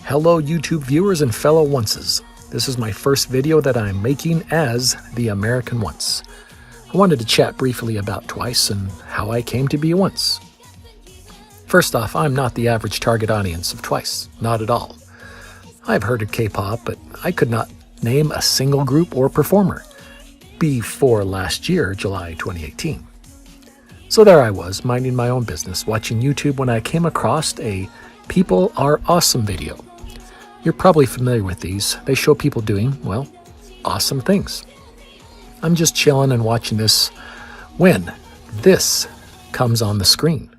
Hello YouTube viewers and fellow onces. This is my first video that I'm making as the American Once. I wanted to chat briefly about Twice and how I came to be a once. First off, I'm not the average target audience of Twice, not at all. I've heard of K-pop, but I could not name a single group or performer before last year, July 2018. So there I was, minding my own business, watching YouTube when I came across a People Are Awesome video. You're probably familiar with these. They show people doing, well, awesome things. I'm just chilling and watching this when this comes on the screen.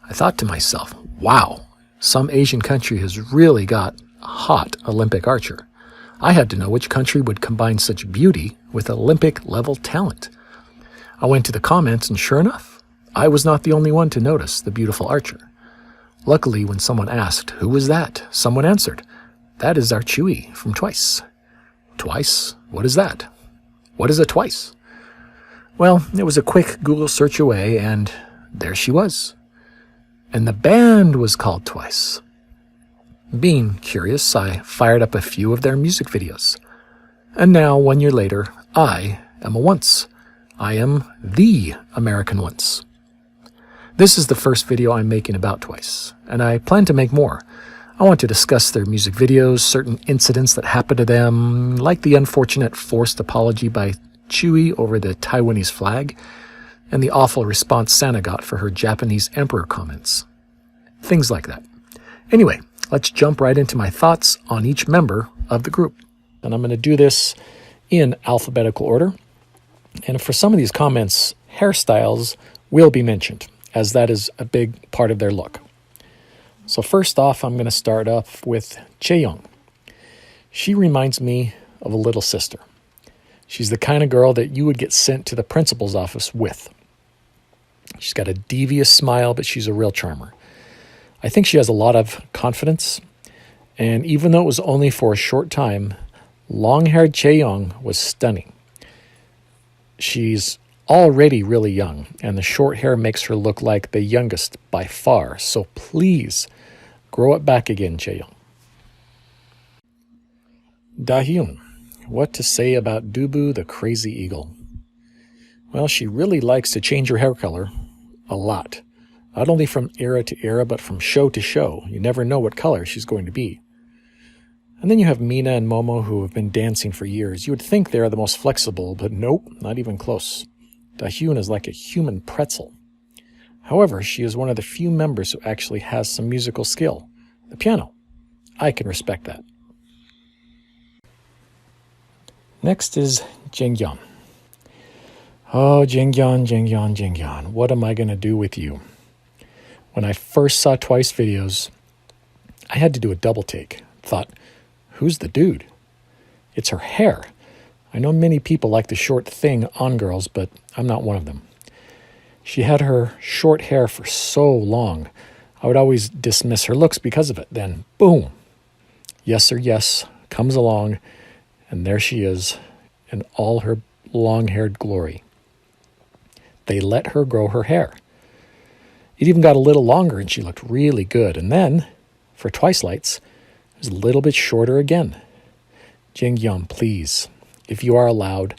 I thought to myself, wow, some Asian country has really got a hot Olympic archer. I had to know which country would combine such beauty with Olympic-level talent. I went to the comments, and sure enough, I was not the only one to notice the beautiful archer. Luckily, when someone asked, "Who was that?" someone answered, "That is our Chewie from Twice." Twice? What is that? What is a Twice? Well, it was a quick Google search away, and there she was. And the band was called Twice. Being curious, I fired up a few of their music videos. And now, 1 year later, I am a once. I am the American Once. This is the first video I'm making about Twice, and I plan to make more. I want to discuss their music videos, certain incidents that happened to them, like the unfortunate forced apology by Chewie over the Taiwanese flag, and the awful response Santa got for her Japanese emperor comments. Things like that. Anyway, let's jump right into my thoughts on each member of the group. And I'm going to do this in alphabetical order. And for some of these comments, hairstyles will be mentioned, as that is a big part of their look. So first off, I'm going to start off with Chaeyoung. She reminds me of a little sister. She's the kind of girl that you would get sent to the principal's office with. She's got a devious smile, but she's a real charmer. I think she has a lot of confidence, and even though it was only for a short time, long-haired Chaeyoung was stunning. She's already really young, and the short hair makes her look like the youngest by far, so please grow it back again, Chaeyoung. Dahyun. What to say about Dubu the Crazy Eagle? Well, she really likes to change her hair color a lot. Not only from era to era, but from show to show. You never know what color she's going to be. And then you have Mina and Momo, who have been dancing for years. You would think they're the most flexible, but nope, not even close. Dahyun is like a human pretzel. However, she is one of the few members who actually has some musical skill. The piano. I can respect that. Next is Jingyeon. Oh, Jingyeon, what am I going to do with you? When I first saw Twice videos, I had to do a double take. Thought, who's the dude? It's her hair. I know many people like the short thing on girls, but I'm not one of them. She had her short hair for so long, I would always dismiss her looks because of it. Then, boom, Yes Sir Yes comes along, and there she is in all her long-haired glory. They let her grow her hair. It even got a little longer, and she looked really good. And then, for Twice Lights, it was a little bit shorter again. Jingyeon, please, if you are allowed,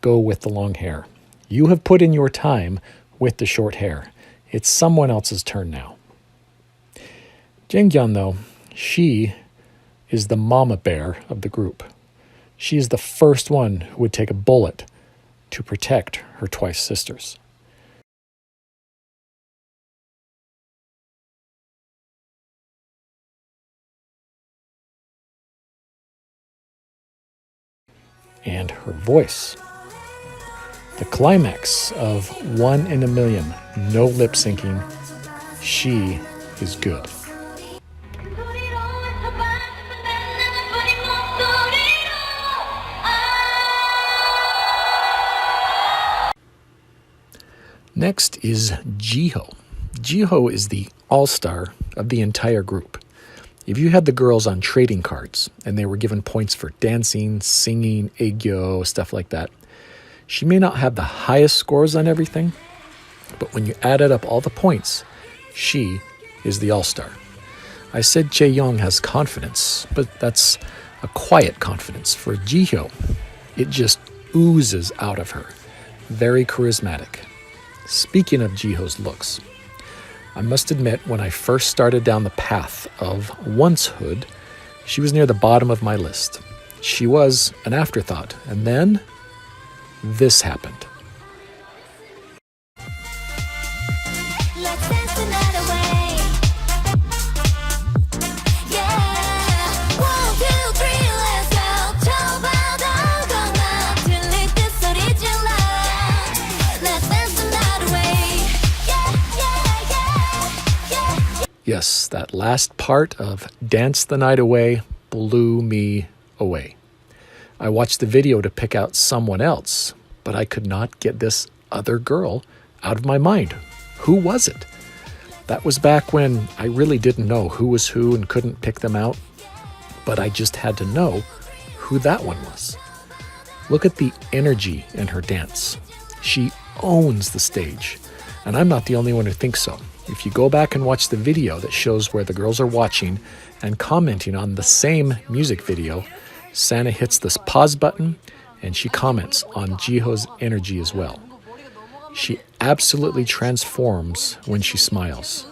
go with the long hair. You have put in your time with the short hair. It's someone else's turn now. Jingyeon, though, she is the mama bear of the group. She is the first one who would take a bullet to protect her Twice sisters. And her voice. The climax of 1 in a Million, no lip syncing. She is good. Next is Jihyo. Jihyo is the all-star of the entire group. If you had the girls on trading cards and they were given points for dancing, singing, aegyo, stuff like that, she may not have the highest scores on everything, but when you added up all the points, she is the all-star. I said Jae-young has confidence, but that's a quiet confidence. For Jihyo, it just oozes out of her. Very charismatic. Speaking of Jihyo's looks, I must admit when I first started down the path of oncehood, she was near the bottom of my list. She was an afterthought, and then this happened. Yes, that last part of Dance the Night Away blew me away. I watched the video to pick out someone else, but I could not get this other girl out of my mind. Who was it? That was back when I really didn't know who was who and couldn't pick them out, but I just had to know who that one was. Look at the energy in her dance. She owns the stage, and I'm not the only one who thinks so. If you go back and watch the video that shows where the girls are watching and commenting on the same music video, Sana hits this pause button and she comments on Jihyo's energy as well. She absolutely transforms when she smiles.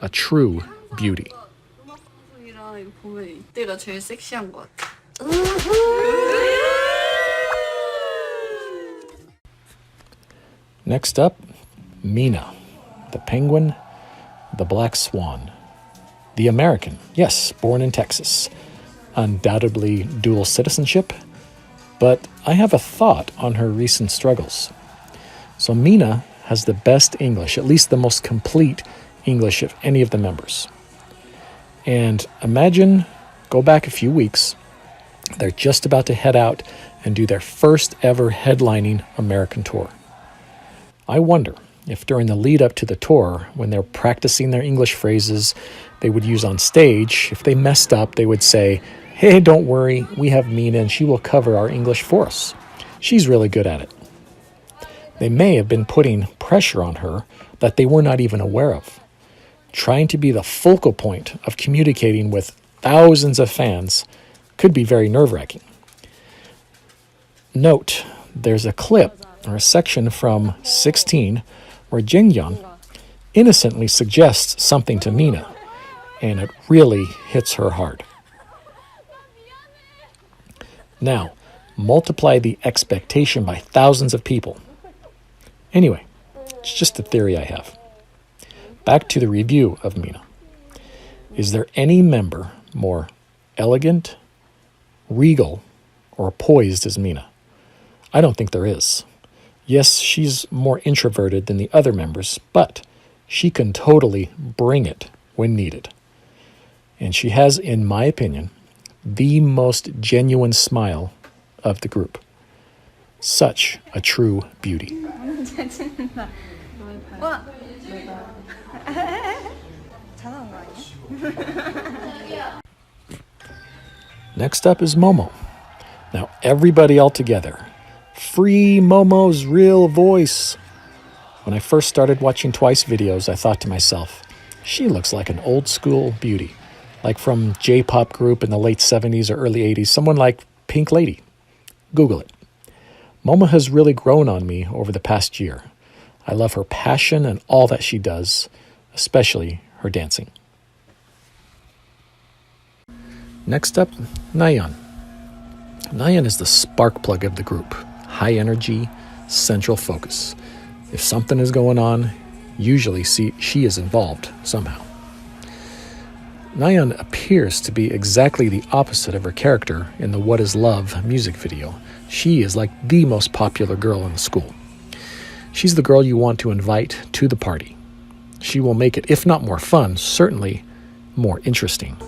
A true beauty. Next up, Mina, the penguin, the black swan. The American, yes, born in Texas. Undoubtedly dual citizenship, but I have a thought on her recent struggles. So Mina has the best English, at least the most complete English of any of the members. And imagine, go back a few weeks, they're just about to head out and do their first ever headlining American tour. I wonder if during the lead up to the tour, when they're practicing their English phrases they would use on stage, if they messed up, they would say, "Hey, don't worry, we have Mina and she will cover our English for us. She's really good at it." They may have been putting pressure on her that they were not even aware of. Trying to be the focal point of communicating with thousands of fans could be very nerve-wracking. Note, there's a clip or a section from 16 where Jingyeon innocently suggests something to Mina, and it really hits her hard. Now, multiply the expectation by thousands of people. Anyway, it's just a theory I have. Back to the review of Mina. Is there any member more elegant, regal, or poised as Mina? I don't think there is. Yes, she's more introverted than the other members, but she can totally bring it when needed. And she has, in my opinion, the most genuine smile of the group. Such a true beauty. Next up is Momo. Now everybody all together. Free Momo's real voice. When I first started watching Twice videos, I thought to myself, she looks like an old school beauty, like from J-pop group in the late 70s or early 80s, someone like Pink Lady. Google it. Momo has really grown on me over the past year. I love her passion and all that she does, especially her dancing. Next up, Nayeon. Nayeon is the spark plug of the group. High energy, central focus. If something is going on, usually she is involved somehow. Nayeon appears to be exactly the opposite of her character in the What Is Love music video. She is like the most popular girl in the school. She's the girl you want to invite to the party. She will make it, if not more fun, certainly more interesting.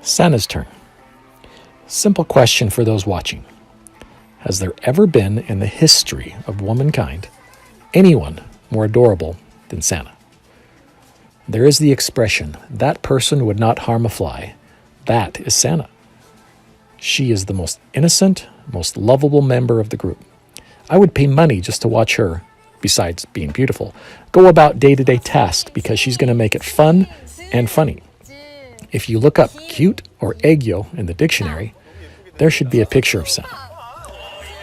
Sana's turn. Simple question for those watching. Has there ever been in the history of womankind anyone more adorable than Sana? There is the expression, that person would not harm a fly. That is Sana. She is the most innocent, most lovable member of the group. I would pay money just to watch her, besides being beautiful, go about day-to-day tasks because she's going to make it fun and funny. If you look up cute or aegyo in the dictionary, there should be a picture of Sana.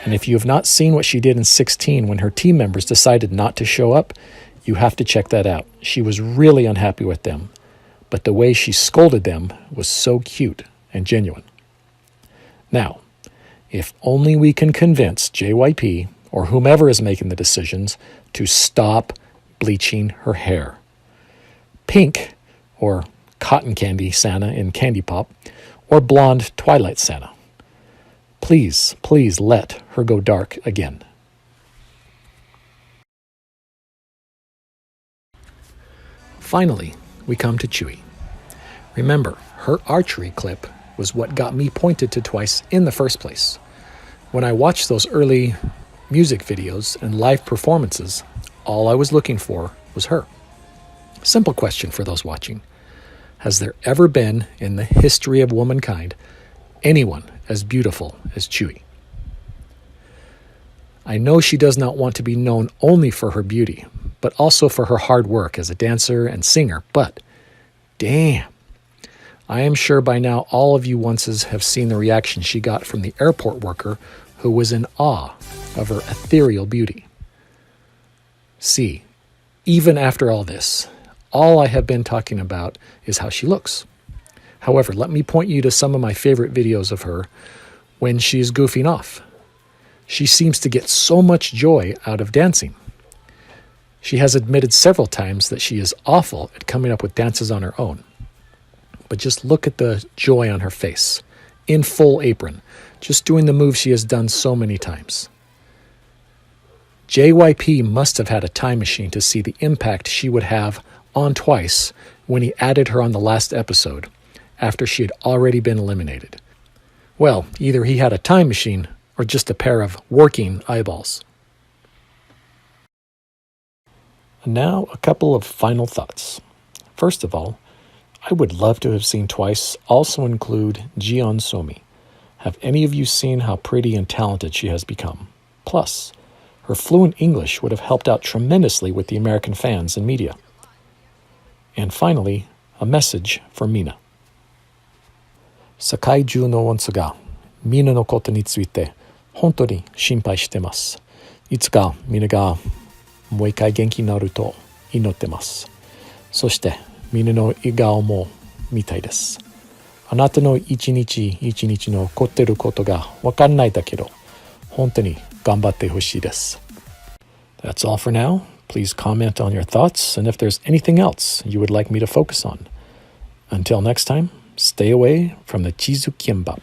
And if you have not seen what she did in 16 when her team members decided not to show up, you have to check that out. She was really unhappy with them, but the way she scolded them was so cute and genuine. Now, if only we can convince JYP or whomever is making the decisions to stop bleaching her hair. Pink, or cotton candy Sana in KPOP, or blonde Twilight Sana. Please, please let her go dark again. Finally, we come to Chewie. Remember, her archery clip was what got me pointed to Twice in the first place. When I watched those early music videos and live performances, all I was looking for was her. Simple question for those watching. Has there ever been in the history of womankind anyone as beautiful as Chewie? I know she does not want to be known only for her beauty, but also for her hard work as a dancer and singer, but damn, I am sure by now all of you onces have seen the reaction she got from the airport worker who was in awe of her ethereal beauty. See, even after all this, all I have been talking about is how she looks. However, let me point you to some of my favorite videos of her when she's goofing off. She seems to get so much joy out of dancing. She has admitted several times that she is awful at coming up with dances on her own. But just look at the joy on her face, in full apron, just doing the move she has done so many times. JYP must have had a time machine to see the impact she would have on Twice when he added her on the last episode, after she had already been eliminated. Well, either he had a time machine or just a pair of working eyeballs. And now, a couple of final thoughts. First of all, I would love to have seen Twice also include Jeon Somi. Have any of you seen how pretty and talented she has become? Plus, her fluent English would have helped out tremendously with the American fans and media. And finally, a message for Mina. 世界中のオンスがみんなのことについて本当に心配してます。いつかみんながもう一回元気になると祈ってます。そしてみんなの笑顔も見たいです。あなたの一日一日の起こってることがわかんないだけど本当に頑張ってほしいです。That's all for now. Please comment on your thoughts and if there's anything else you would like me to focus on. Until next time, stay away from the Chizu Kimbap.